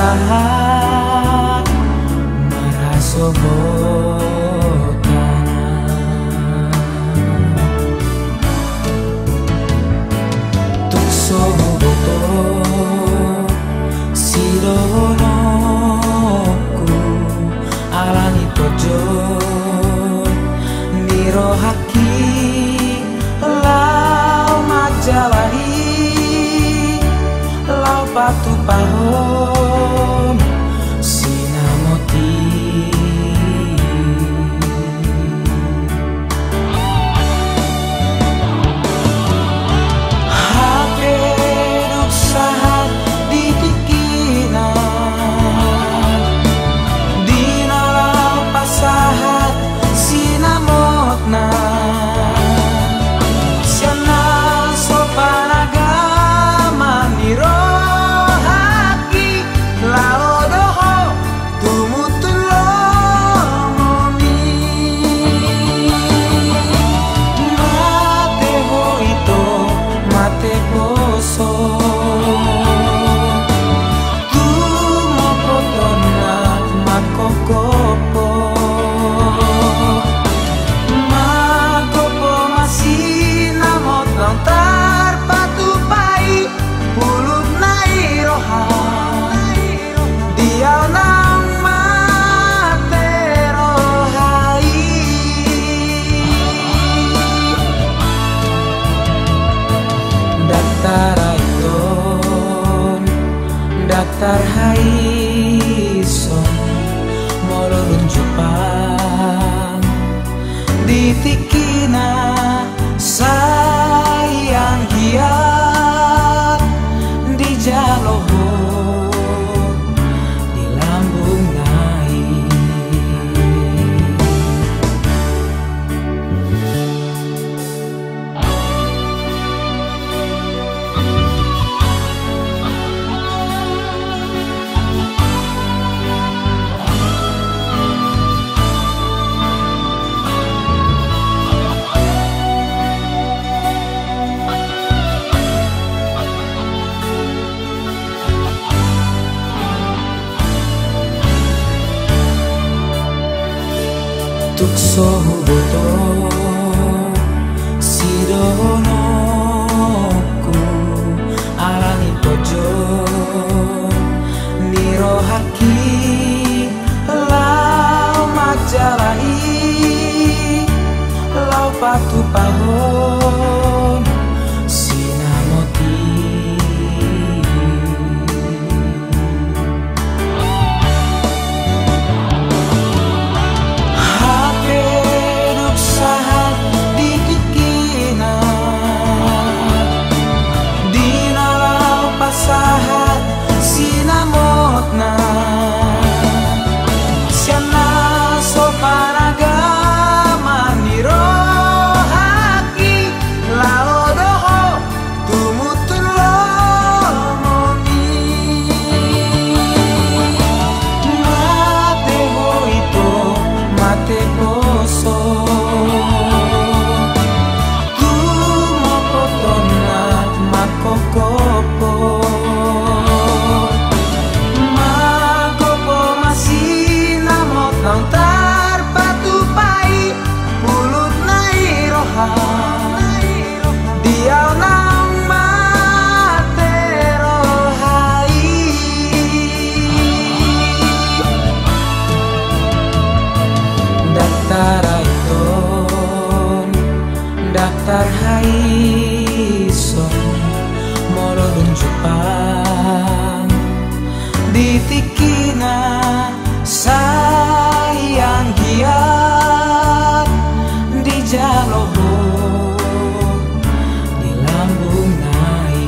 sahat maraso tukso boto sironoku alani tojo nirohaki lau majalahi lau patu pahon sinamoti hake duk sahat di pikiran dina lau pasahat sinamotna siana sopan agama niro Daktar haison molo runjupan ditikina sayang giat di jaloho di lambung nai tukso boto sidonoku alani pojo nirohaki lau majalahi lau patu pahon sinamoti sahat sinamotna siana sopan agama nirohaki lao doho tumutun lomoni mate hoito mate poso tumopotona makokopo Daktar haison molo runjupan ditikina sayang giat di jaloho di lambung nai